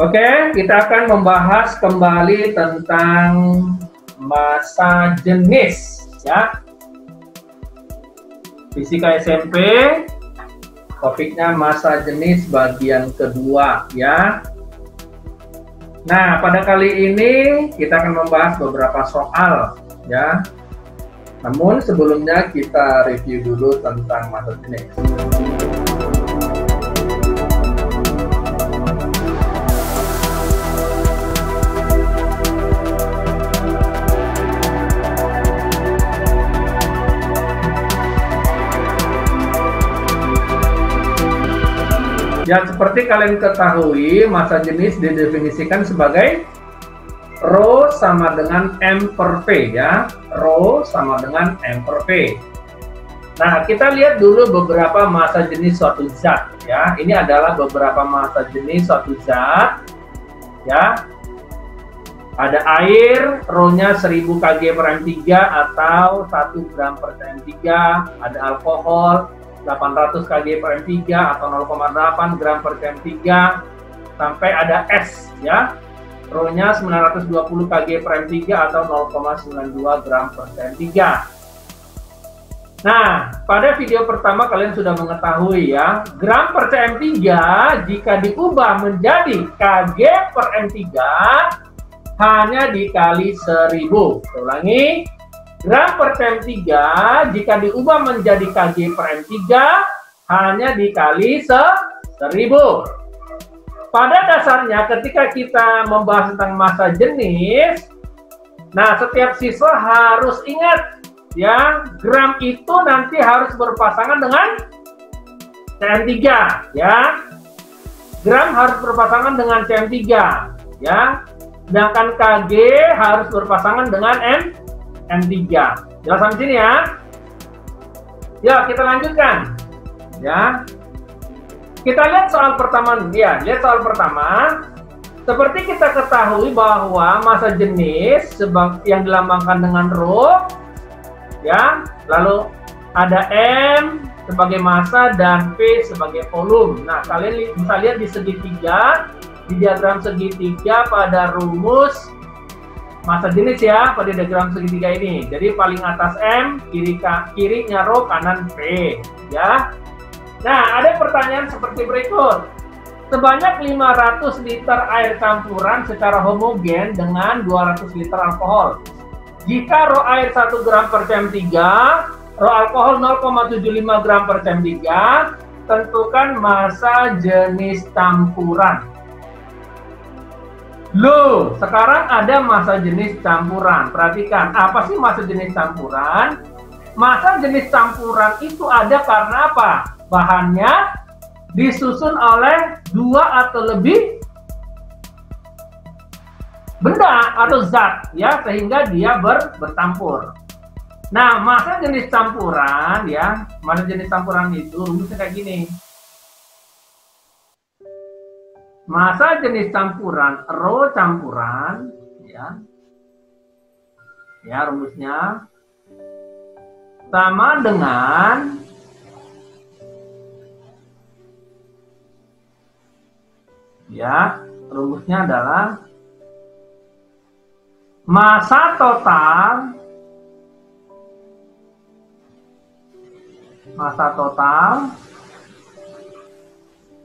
Oke, kita akan membahas kembali tentang massa jenis, ya. Fisika SMP, topiknya massa jenis bagian kedua, ya. Nah, pada kali ini kita akan membahas beberapa soal, ya. Namun sebelumnya kita review dulu tentang massa jenis. Ya, seperti kalian ketahui, massa jenis didefinisikan sebagai Rho sama dengan M per V, ya. Rho sama dengan M per V. Nah, kita lihat dulu beberapa massa jenis suatu zat, ya. Ini adalah beberapa massa jenis suatu zat, ya. Ada air, Rho-nya 1000 kg per M3 atau 1 gram per cm3. Ada alkohol, 800 kg per M3 atau 0,8 gram per cm3, sampai ada S, ya, Rho-nya 920 kg per M3 atau 0,92 gram per cm3. Nah, pada video pertama kalian sudah mengetahui, ya, gram per cm3 jika diubah menjadi kg per M3 hanya dikali 1000. Ulangi, gram per cm3 jika diubah menjadi kg per M3 hanya dikali 1000. Pada dasarnya ketika kita membahas tentang massa jenis, nah setiap siswa harus ingat, ya, gram itu nanti harus berpasangan dengan cm3, ya. Gram harus berpasangan dengan cm3, ya. Sedangkan kg harus berpasangan dengan M3. Jelas sampai sini, ya? Ya, kita lanjutkan. Ya. Kita lihat soal pertama. Ya, lihat soal pertama. Seperti kita ketahui bahwa massa jenis yang dilambangkan dengan Rho, ya, lalu ada M sebagai massa dan P sebagai volume. Nah, kalian bisa lihat di segitiga, di diagram segitiga pada rumus massa jenis, ya, pada diagram segitiga ini. Jadi paling atas M, kirinya Rho, kanan P, ya. Nah, ada pertanyaan seperti berikut. Sebanyak 500 liter air campuran secara homogen dengan 200 liter alkohol. Jika Rho air 1 gram per cm3, Rho alkohol 0,75 gram per cm3, tentukan massa jenis campuran. Loh, sekarang ada massa jenis campuran. Perhatikan, apa sih massa jenis campuran? Massa jenis campuran itu ada karena apa? Bahannya disusun oleh 2 atau lebih benda atau zat, ya, sehingga dia bercampur. Nah, massa jenis campuran, ya, massa jenis campuran itu rumusnya kayak gini. Massa jenis campuran, Rho campuran, ya, ya, rumusnya sama dengan ya, rumusnya adalah massa total,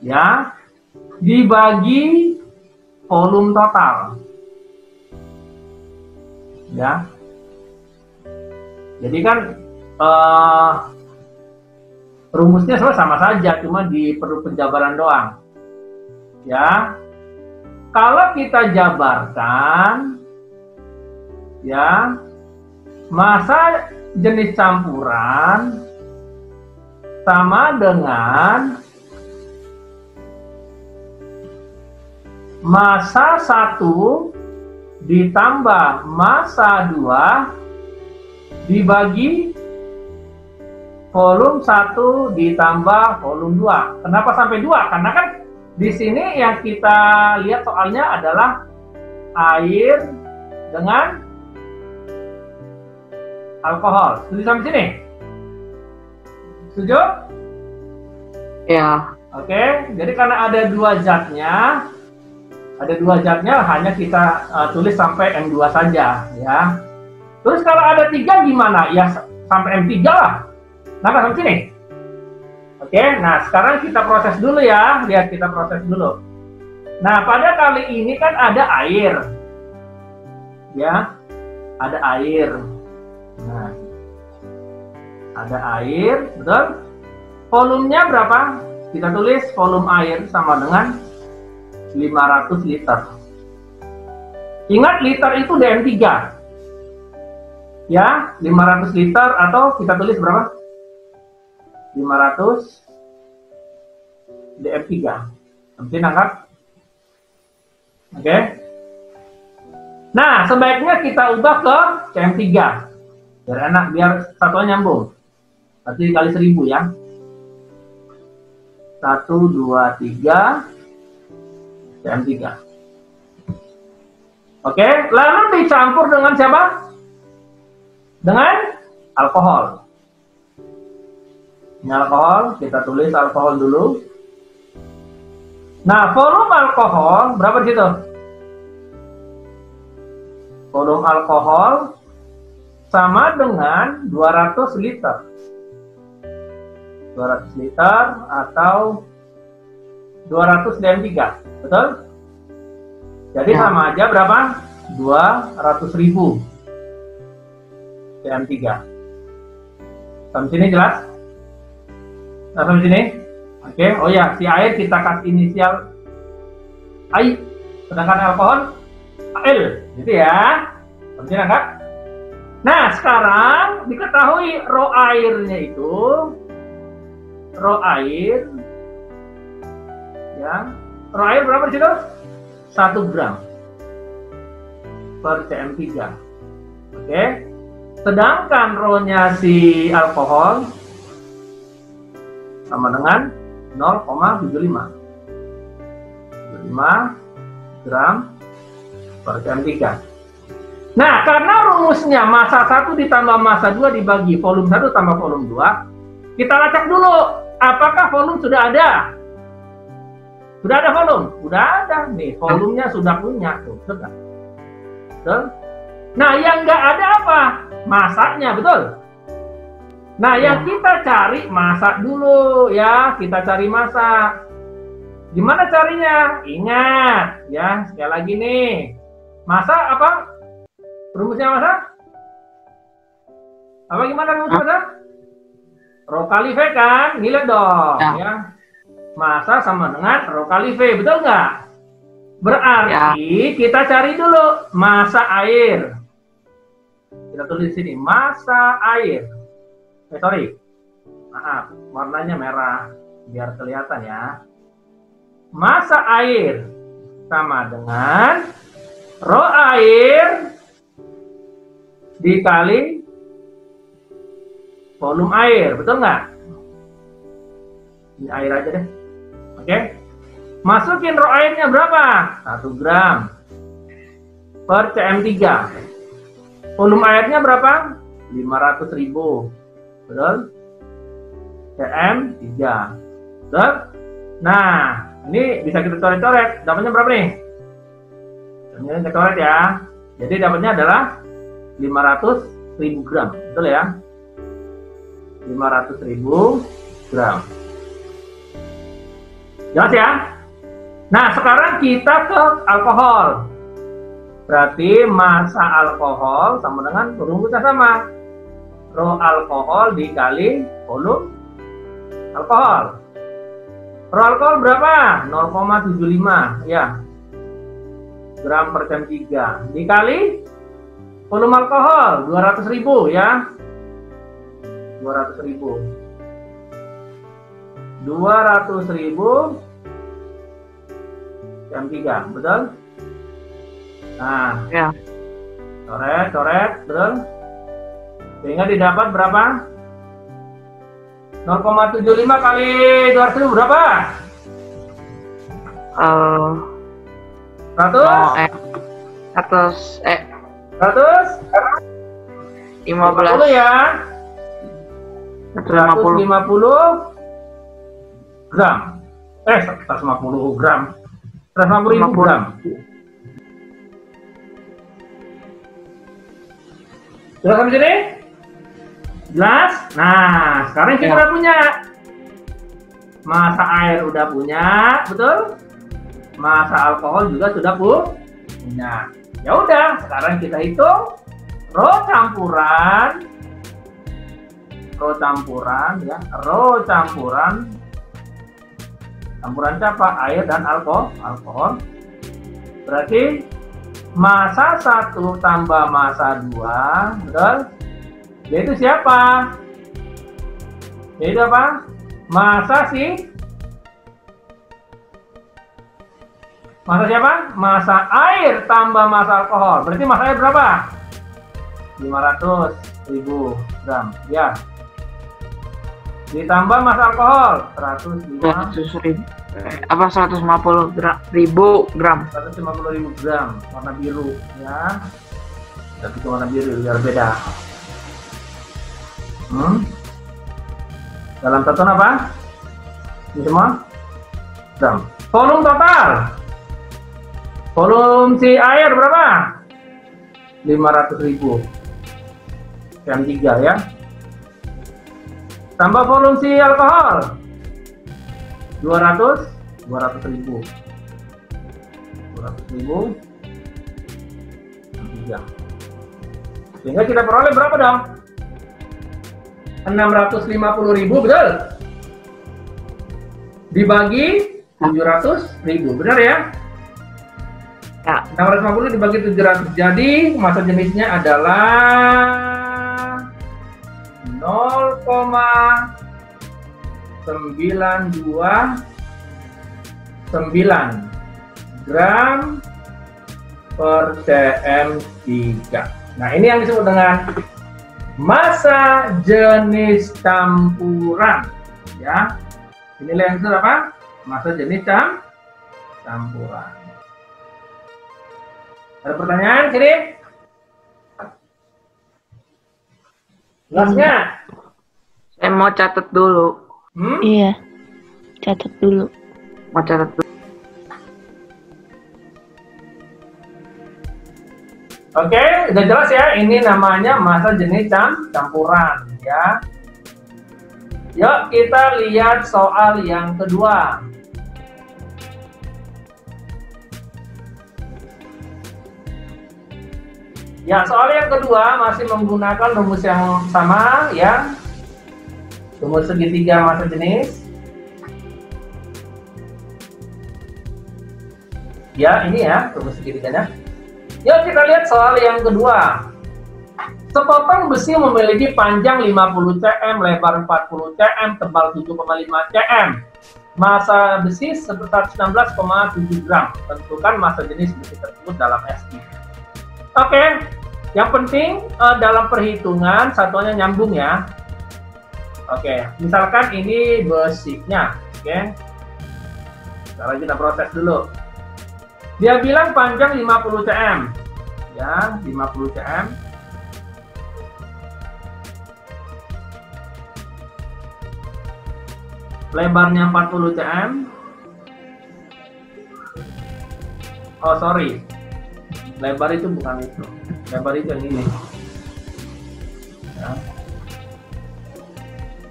ya, dibagi volume total, ya. Jadi kan rumusnya sama saja, cuma perlu penjabaran doang, ya. Kalau kita jabarkan, ya, massa jenis campuran sama dengan massa 1 ditambah massa 2 dibagi volume 1 ditambah volume 2. Kenapa sampai 2? Karena kan di sini yang kita lihat soalnya adalah air dengan alkohol. Setuju sampai sini? Setuju? Ya. Oke, jadi karena ada dua zatnya, Ada 2 zatnya, hanya kita tulis sampai M2 saja ya. Terus kalau ada 3 gimana? Ya sampai M3 lah. Nah, sampai sini. Oke, nah sekarang kita proses dulu ya. Lihat, kita proses dulu. Nah, pada kali ini kan ada air. Ya, ada air. Nah, ada air, betul? Volumenya berapa? Kita tulis volume air sama dengan 500 liter. Ingat, liter itu DM3. Ya, 500 liter atau kita tulis berapa? 500 DM3. Nanti angkat. Oke. Nah, sebaiknya kita ubah ke CM3. Biar enak, biar satuan nyambung. Berarti kali 1000 ya. 1, 2, 3 CM3. Oke, lalu dicampur dengan siapa? Dengan alkohol. Ini alkohol, kita tulis alkohol dulu. Nah, volume alkohol berapa di situ? Volume alkohol sama dengan 200 liter. 200 liter atau 200 DM3, betul? Jadi ya, sama aja berapa? 200.000 DM3. Sampai sini jelas? Nah, sampai sini? Oke, oh ya, si air kita kasih inisial I, sedangkan alkohol Al, gitu ya. Sampai sini enggak? Nah, sekarang diketahui rho airnya itu, rho air, ya, rho air berapa di situ? 1 gram per CM3. Oke. Sedangkan rho-nya si alkohol sama dengan 0,75 gram per CM3. Nah, karena rumusnya massa 1 ditambah massa 2 dibagi volume 1 tambah volume 2, kita lacak dulu apakah volume sudah ada. Sudah ada volume? Sudah ada. Nih, volumenya sudah punya. Tuh, sudah. Betul? Nah, yang nggak ada apa? Masanya, betul? Nah, yang kita cari massa dulu ya. Kita cari massa. Gimana carinya? Ingat ya, sekali lagi nih. Massa apa? Rumusnya massa? Apa gimana rumus massa? Rho kali V kan? Lihat dong ya. Massa sama dengan rho kali V, betul nggak? Berarti kita cari dulu massa air. Kita tulis sini massa air. Sorry, maaf, warnanya merah biar kelihatan ya. Massa air sama dengan rho air dikali volume air, betul nggak? Ini air aja deh. Oke, masukin rho airnya berapa? 1 gram per CM3. Volume airnya berapa? 500.000, betul? CM3, betul? Nah, ini bisa kita coret-coret. Dapatnya berapa nih? Ini kita coret ya. Jadi dapatnya adalah 500.000 gram, betul ya? 500.000 gram. Jelas ya? Nah, sekarang kita ke alkohol. Berarti massa alkohol sama dengan rumusnya sama. Rho alkohol dikali volume alkohol. Rho alkohol berapa? 0,75 ya. Gram per CM3 dikali volume alkohol 200.000 ya. 200.000 CM3, betul? Nah, ya. Coret, betul? Sehingga didapat berapa? 0,75 kali 200.000 berapa? 15 ya. 150 gram. 150 gram. 150.000 gram. Sudah sampai sini? Jelas? Nah, sekarang kita udah punya. Massa air udah punya, betul? Massa alkohol juga sudah punya. Ya udah, sekarang kita hitung rho campuran ya, rho campuran siapa? Air dan alkohol. Berarti massa 1 tambah massa 2, betul? Yaitu siapa? Yaitu apa? Massa siapa? Massa air tambah massa alkohol. Berarti massa air berapa? 500.000 gram. Ya. Ditambah massa alkohol 150.000 gram. 150.000 gram warna biru ya. Tapi itu warna biru biar beda. Dalam satuan apa? Ini semua gram. Volume total. Volume si air berapa? 500.000 cm3 ya. Tambah volume si alkohol 200.000 cm3. Sehingga kita peroleh berapa dong? 650.000, betul? Dibagi 700.000, benar ya? Ya. 650 dibagi 700, jadi massa jenisnya adalah 0,929 gram per cm3. Nah, ini yang disebut dengan massa jenis campuran ya. Inilah yang disebut apa? Massa jenis campuran. Ada pertanyaan sini? Jelasnya? Saya mau catat dulu. Iya, catat dulu. Mau catat dulu. Oke, udah jelas ya. Ini namanya massa jenis campuran ya. Yuk kita lihat soal yang kedua. Ya, soal yang kedua masih menggunakan rumus yang sama ya. Rumus segitiga massa jenis. Ya, ini ya rumus segitiganya. Yuk kita lihat soal yang kedua. Sepotong besi memiliki panjang 50 cm, lebar 40 cm, tebal 7,5 cm. Massa besi sebesar 19,7 gram. Tentukan massa jenis besi tersebut dalam SI. Oke, yang penting dalam perhitungan satuannya nyambung ya. Oke, misalkan ini besinya, oke. Sekarang kita proses dulu. Dia bilang panjang 50 cm, ya 50 cm. Lebarnya 40 cm. Oh sorry, lebar itu bukan itu. Lebar itu yang ini. Ya.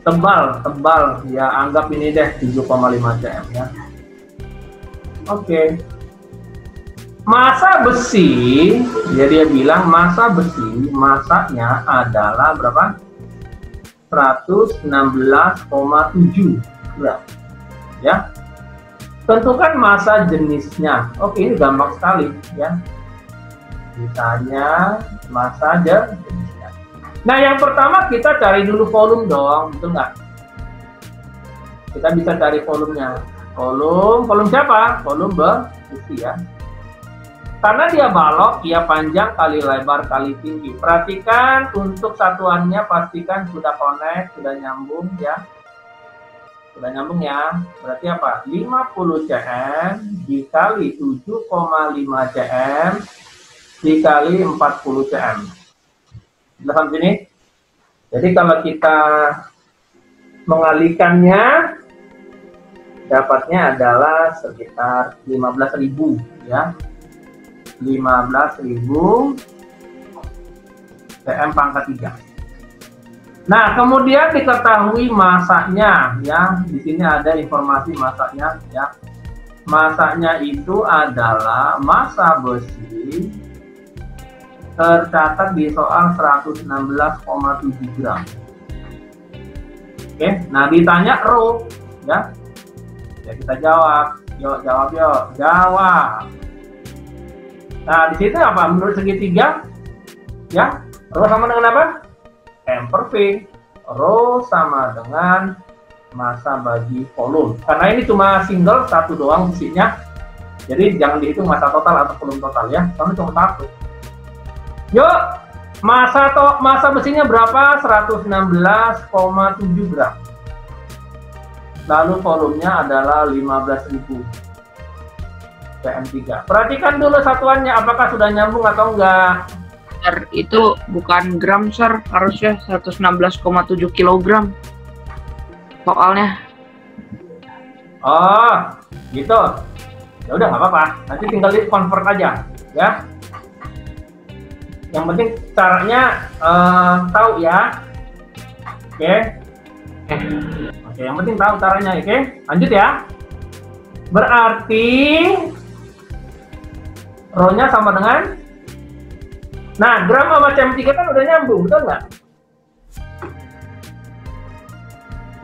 Tebal, ya anggap ini deh 7,5 cm ya. Oke. Massa besi, ya dia bilang massa besi, massanya adalah berapa? 116,7 gram. Ya. Tentukan massa jenisnya. Oke, ini gampang sekali ya. Ditanya massa jenisnya. Nah, yang pertama kita cari dulu volume dong, betul nggak? Kita bisa cari volumenya. Volume siapa? Volume besi ya. Karena dia balok, dia panjang kali lebar kali tinggi. Perhatikan untuk satuannya, pastikan sudah connect, sudah nyambung ya. Sudah nyambung ya. Berarti apa? 50 cm dikali 7,5 cm dikali 40 cm. Sudah sampai sini? Jadi kalau kita mengalihkannya, dapatnya adalah sekitar 15.000 ya. 15.000 PM pangkat 3. Nah, kemudian diketahui masanya ya. Di sini ada informasi masanya ya. Masanya itu adalah massa besi tercatat di soal 116,7 gram. Oke, nah ditanya rho ya. Ya kita jawab. Yuk, jawab yuk. Jawab. Nah, di situ apa? Menurut segitiga ya, rho sama dengan apa? M per V. Rho sama dengan massa bagi volume. Karena ini cuma single satu doang besinya. Jadi jangan dihitung massa total atau volume total ya. Karena cuma satu. Yuk, massa besinya berapa? 116,7 gram. Lalu volumenya adalah 15.000 PM3. Perhatikan dulu satuannya, apakah sudah nyambung atau enggak? Sir, itu bukan gram, Sir. Harusnya 116,7 kilogram. Soalnya. Oh, gitu. Ya udah nggak apa-apa. Nanti tinggal di convert aja, ya. Yang penting caranya tahu ya. Oke. Oke, yang penting tahu caranya, oke? Lanjut ya. Berarti rho-nya sama dengan, nah, gram sama cm3 kan udah nyambung, betul nggak?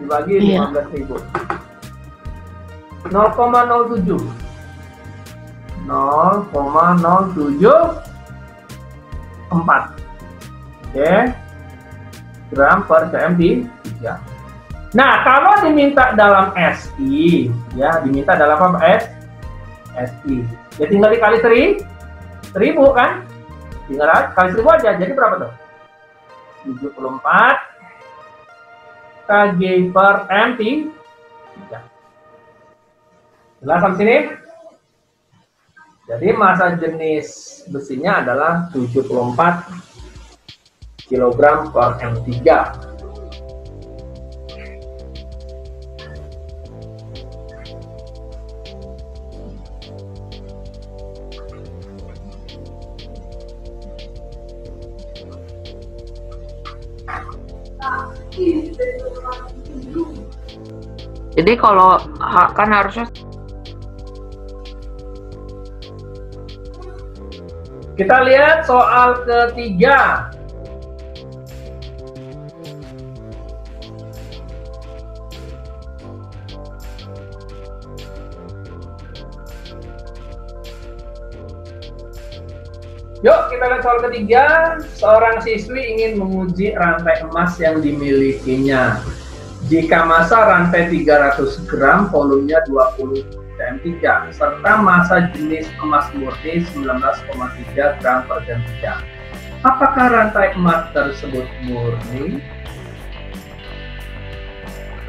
Dibagi 15.000. 0,07. 0,074. Oke. Gram per cm3. Nah, kalau diminta dalam SI, ya, diminta dalam apa? SI. Ya tinggal dikali 1000 kan? Tinggal kali 1000 aja. Jadi berapa tuh? 74 kg per m3. Jelas sampai sini? Jadi massa jenis besinya adalah 74 kg per m3. Jadi kalau kan harusnya kita lihat soal ketiga. Yuk kita lihat soal ketiga. Seorang siswi ingin menguji rantai emas yang dimilikinya. Jika massa rantai 300 gram, volumenya 20 cm3, serta massa jenis emas murni 19,3 gram per cm3. Apakah rantai emas tersebut murni?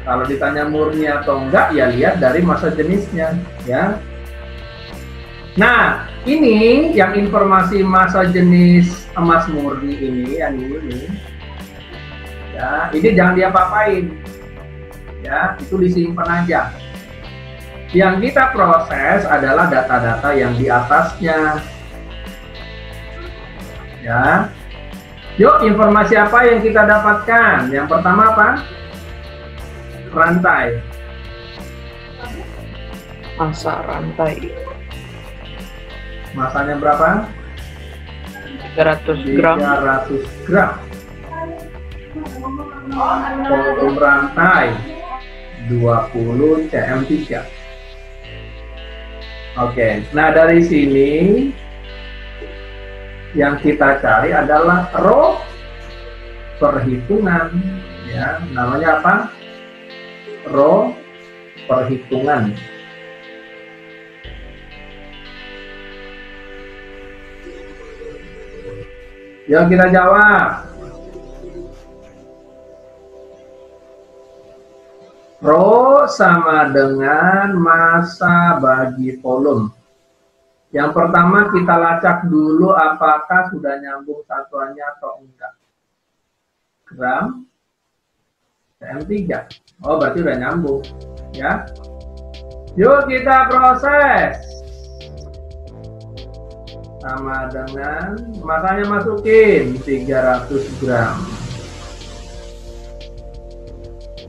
Kalau ditanya murni atau enggak, ya lihat dari massa jenisnya, ya. Nah, ini yang informasi massa jenis emas murni ini, yang ini, ya, ini jangan diapa-apain, ya, itu disimpan aja. Yang kita proses adalah data-data yang di atasnya, ya. Yuk, informasi apa yang kita dapatkan? Yang pertama apa? Rantai. massa rantai Masanya berapa? 300 gram. 300 gram. Volume rantai 20 cm3. Oke, nah dari sini yang kita cari adalah rho perhitungan, ya, namanya apa? Rho perhitungan. Yuk kita jawab. Rho sama dengan massa bagi volume. Yang pertama kita lacak dulu apakah sudah nyambung satuannya atau enggak. Gram cm3. Oh, berarti udah nyambung, ya. Yuk kita proses. Sama dengan masanya masukin 300 gram.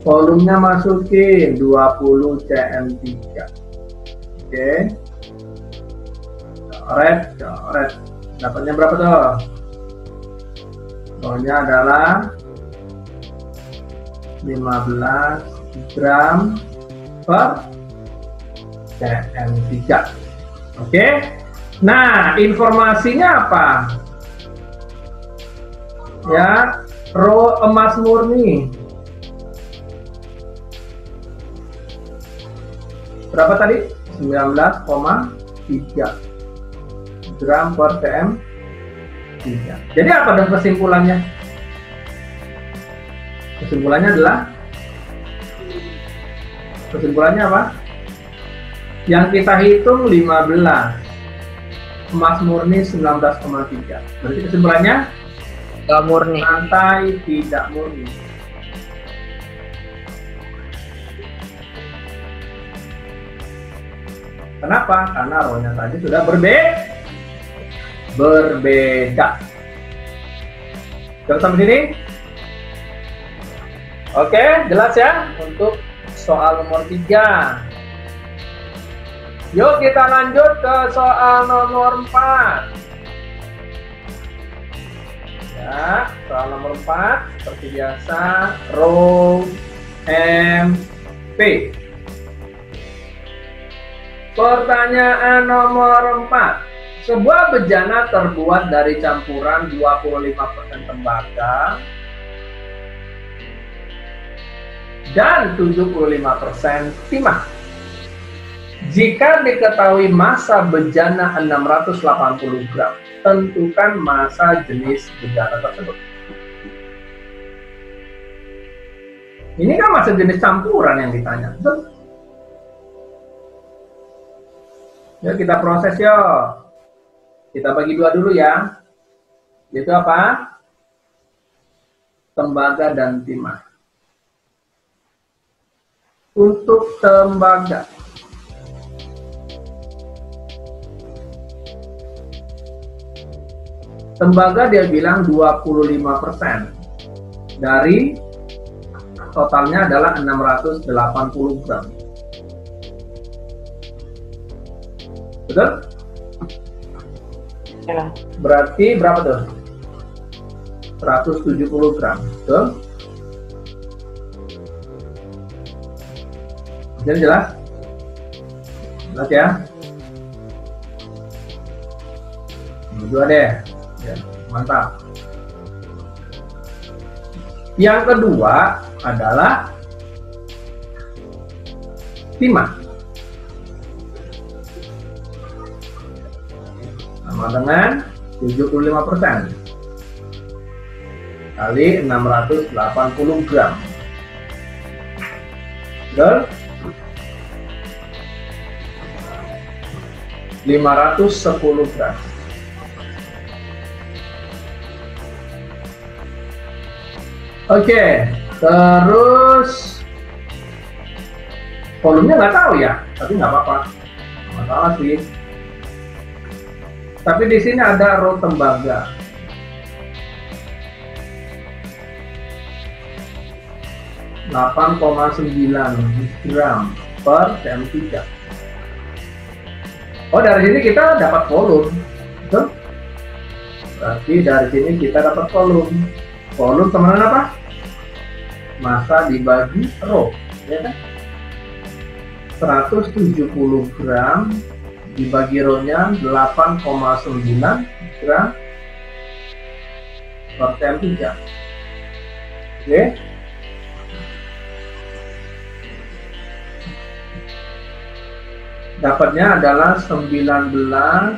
Volumenya masukin 20 cm3. Oke. Coret. Dapatnya berapa tuh? Soalnya adalah 15 gram per cm3. Oke. Nah, informasinya apa? Ya, Rho emas murni. Berapa tadi? 19,3 gram per cm3. Jadi apa dong kesimpulannya? Kesimpulannya apa? Yang kita hitung 15. Emas murni 19,3. Berarti kesimpulannya Gak murni. santai tidak murni. Kenapa? Karena rohnya tadi sudah berbeda. Terus sampai sini? Oke, jelas ya untuk soal nomor 3. Yuk kita lanjut ke soal nomor 4. Ya, soal nomor 4 seperti biasa, Rho MP. Pertanyaan nomor 4. Sebuah bejana terbuat dari campuran 25% tembaga dan 75% timah. Jika diketahui massa bejana 680 gram, tentukan massa jenis bejana tersebut. Ini kan massa jenis campuran yang ditanya. Betul? Ya, kita proses yuk. Kita bagi dua dulu ya. Itu apa? Tembaga dan timah. Untuk tembaga, dia bilang 25% dari totalnya adalah 680 gram. Betul? Ya. Berarti berapa tuh? 170 gram. Betul? Jadi jelas? Jelas ya? Dua deh. Ya, mantap. Yang kedua adalah timah. Sama dengan 75% kali 680 gram. Betul? 510 gram. Oke, terus volumenya nggak tahu ya, tapi nggak apa-apa, nggak masalah sih. Tapi di sini ada Rho tembaga. (8,9 gram per cm3). Oh, dari sini kita dapat volume, betul? Berarti dari sini kita dapat volume. Volume sama dengan apa? Massa dibagi Rho, ya kan? 170 gram dibagi Rho-nya 8,9 gram per cm3. Oke. Dapatnya adalah 19,10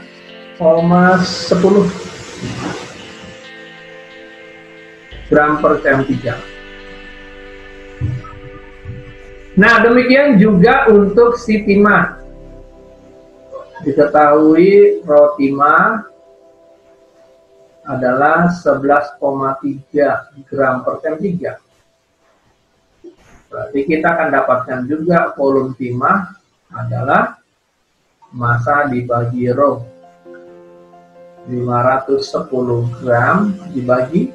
gram per cm3. Nah, demikian juga untuk si timah. Diketahui Rho timah adalah 11,3 gram per cm3. Berarti kita akan dapatkan juga volume timah adalah massa dibagi rho. 510 gram dibagi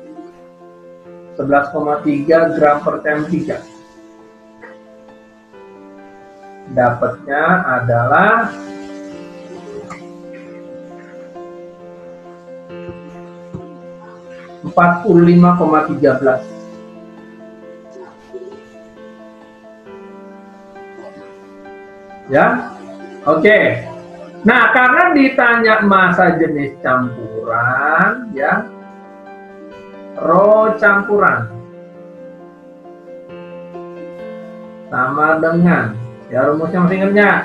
11,3 gram per cm3. Dapatnya adalah 45,13. Ya, oke. Nah, karena ditanya massa jenis campuran, ya, rho campuran sama dengan, ya rumusnya masih ingat nggak?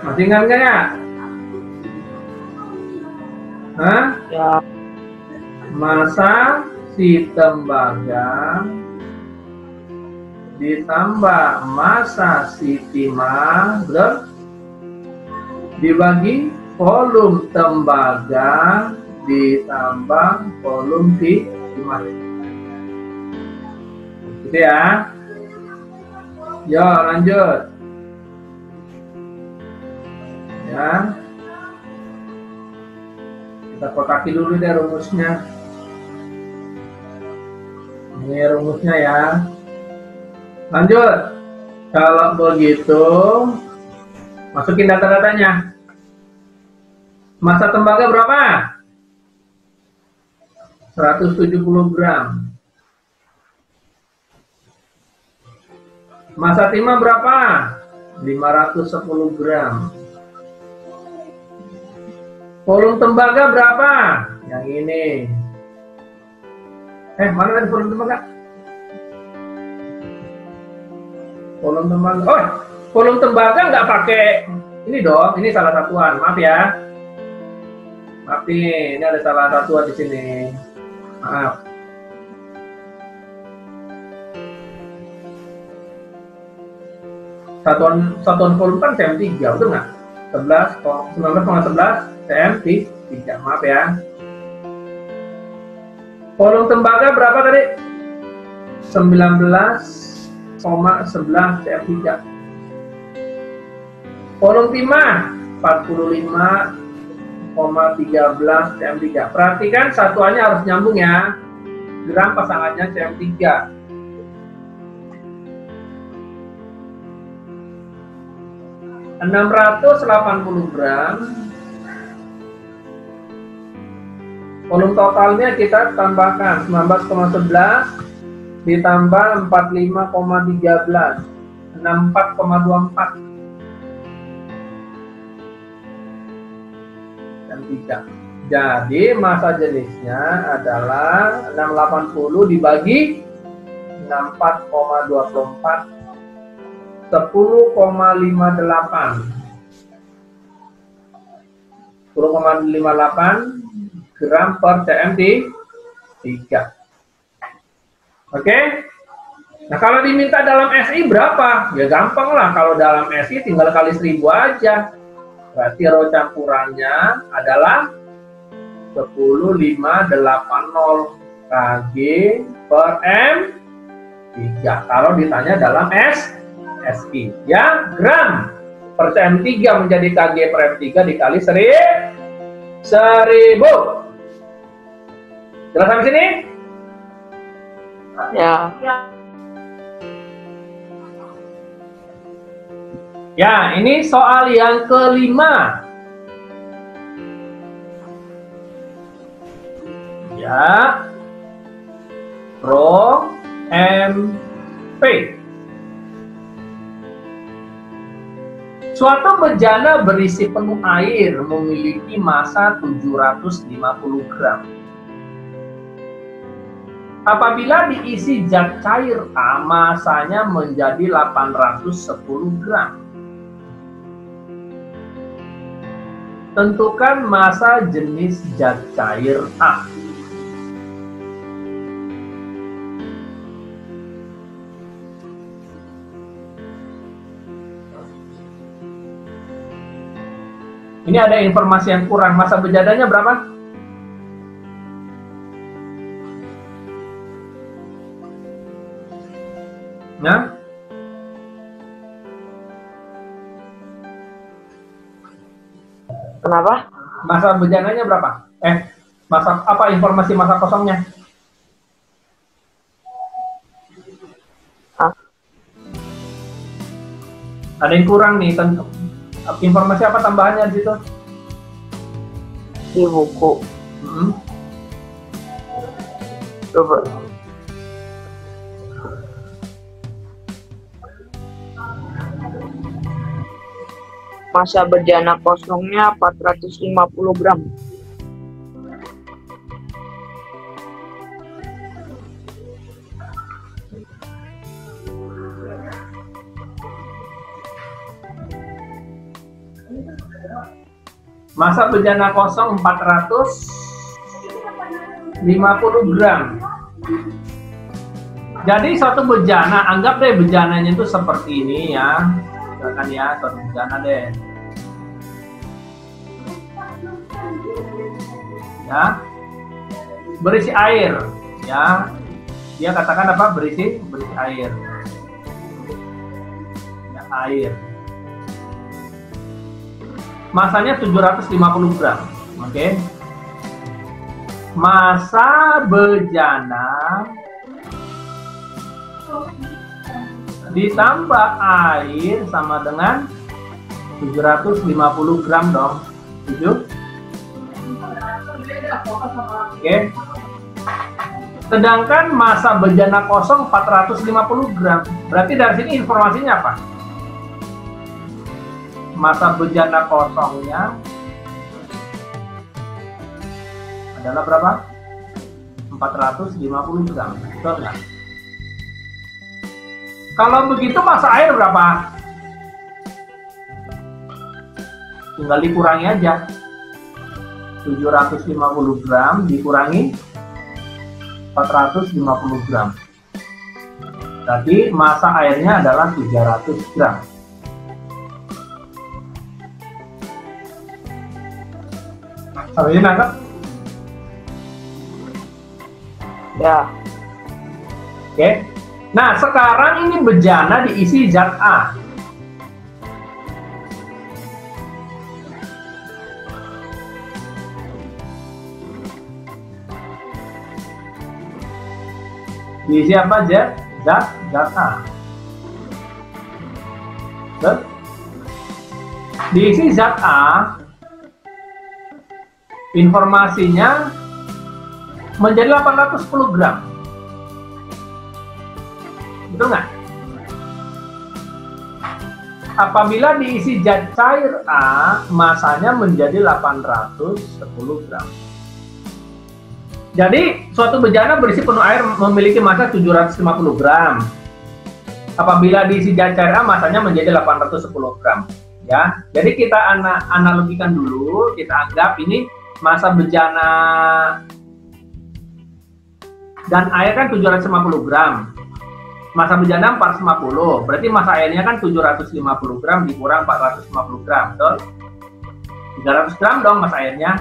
Masih ingat nggak ya? Hah? Ya. Massa si tembaga ditambah massa si timah dibagi volume tembaga ditambah volume timah. Gitu ya. Yo, lanjut. Ya. Kita kotaki dulu deh rumusnya. Ini rumusnya ya. Lanjut. Kalau begitu, masukin data-datanya. Massa tembaga berapa? 170 gram. Massa timah berapa? 510 gram. Volume tembaga berapa? Yang ini. Mana tadi volume tembaga? Volume tembaga. Oh, volume tembaga nggak pakai ini dong. Ini salah satuan. Maaf ya. Maaf nih, ini ada salah satuan di sini. Maaf. Satuan volume kan cm3, betul nggak? 19,11 cm3. Maaf ya. Volume tembaga berapa tadi? 19,11 cm3. Volume timah 45,13 cm3. Perhatikan satuannya harus nyambung ya. Gram pasangannya cm3. ...680 gram. Volume totalnya kita tambahkan 19,11 ditambah 45,13, 64,24 dan 3. Jadi massa jenisnya adalah 680 dibagi 64,24, 10,58 gram per cm3. Oke? Nah, kalau diminta dalam SI berapa? Ya gampang lah, kalau dalam SI tinggal kali 1000 aja. Berarti rho campurannya adalah 10,580 kg per m3. Kalau ditanya dalam SI, ya gram per cm3 menjadi kg per m3 dikali 1000. Jelas sampai sini? Ya. Ya, ini soal yang kelima. Ya. Rho MP. Suatu bejana berisi penuh air memiliki massa 750 gram. Apabila diisi zat cair A, massanya menjadi 810 gram. Tentukan massa jenis zat cair A. Ini ada informasi yang kurang. Massa bejananya berapa? Nah, Kenapa? masa bejananya berapa? Masa apa informasi masa kosongnya? Hah? Ada yang kurang nih, informasi apa tambahannya di situ? Di buku. Coba. Masa bejana kosongnya 450 gram. Masa bejana kosong 450 gram. Jadi satu bejana, anggap deh bejananya itu seperti ini ya. Misalkan ya, satu bejana deh. Ya. Berisi air, ya. Dia katakan apa? Berisi air. Ya, air. Masanya 750 gram. Oke. Masa bejana ditambah air sama dengan 750 gram dong. Setuju? Oke. Sedangkan masa bejana kosong 450 gram. Berarti dari sini informasinya apa? Masa bejana kosongnya adalah berapa? 450 gram. Betul nggak? Kalau begitu masa air berapa? Tinggal dikurangi aja. 750 gram dikurangi 450 gram. Berarti masa airnya adalah 300 gram. Sampai ini nangkep? Ya. Oke. Nah, sekarang ini bejana diisi zat A. Diisi apa aja? Zat A. Betul? Diisi zat A, informasinya menjadi 810 gram. Betul nggak? Apabila diisi zat cair A, masanya menjadi 810 gram. Jadi, suatu bejana berisi penuh air memiliki massa 750 gram. Apabila diisi zat cair A, masanya menjadi 810 gram. Ya, jadi kita analogikan dulu, kita anggap ini massa bejana dan air kan 750 gram. Massa bejana 450, berarti massa airnya kan 750 gram dikurang 450 gram, betul? 300 gram dong massa airnya.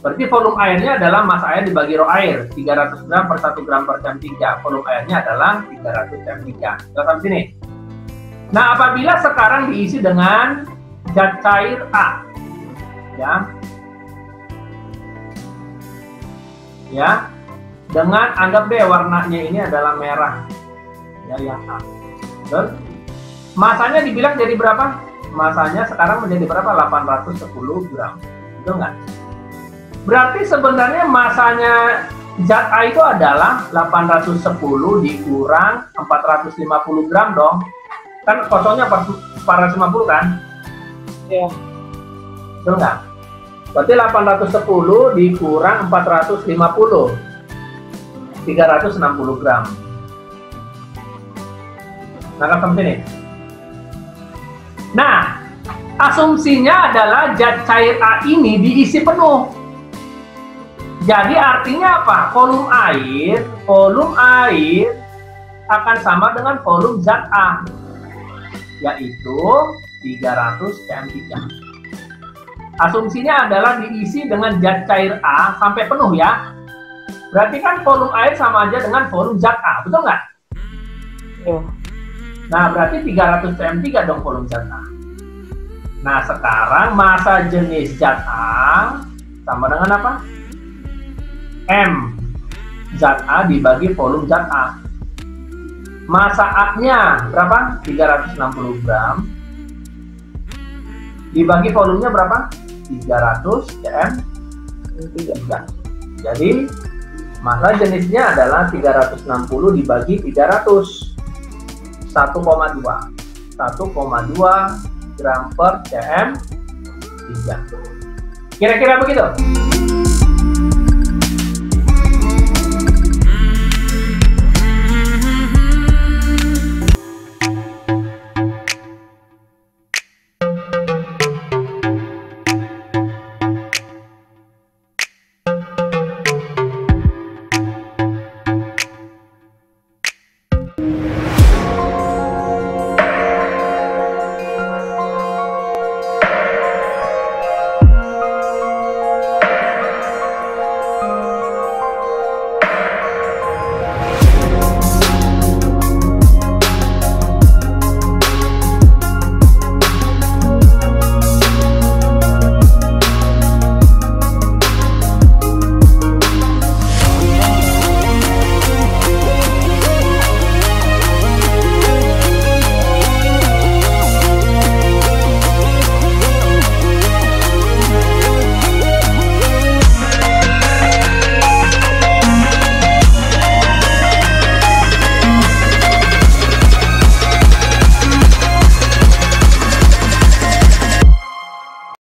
Berarti volume airnya adalah massa air dibagi rho air, 300 gram per 1 gram per jam 3. Volume airnya adalah 300 jam 3. Kita sampai sini. Nah, apabila sekarang diisi dengan zat cair A, ya, dengan anggap deh warnanya ini adalah merah, ya, yang A. Betul? Masanya dibilang jadi berapa? Masanya sekarang menjadi berapa? 810 gram. Betul nggak? Berarti sebenarnya masanya zat A itu adalah 810 dikurang 450 gram dong. Kan kosongnya 450 kan? Iya. Betul nggak? Berarti 810 dikurang 450. 360 gram. Nangkap sampai sini? Nah, asumsinya adalah zat cair A ini diisi penuh. Jadi artinya apa? Volume air akan sama dengan volume zat A, yaitu 300 cm3. Asumsinya adalah diisi dengan zat cair A sampai penuh ya. Berarti kan volume air sama aja dengan volume zat A, betul nggak? Iya. Nah, berarti 300 cm3 dong volume zat A. Nah, sekarang massa jenis zat A sama dengan apa? M zat A dibagi volume zat A. Massa A-nya berapa? 360 gram. Dibagi volumenya berapa? 300 cm3. Jadi, massa jenisnya adalah 360 dibagi 300. 1,2 gram per cm3. Kira-kira begitu.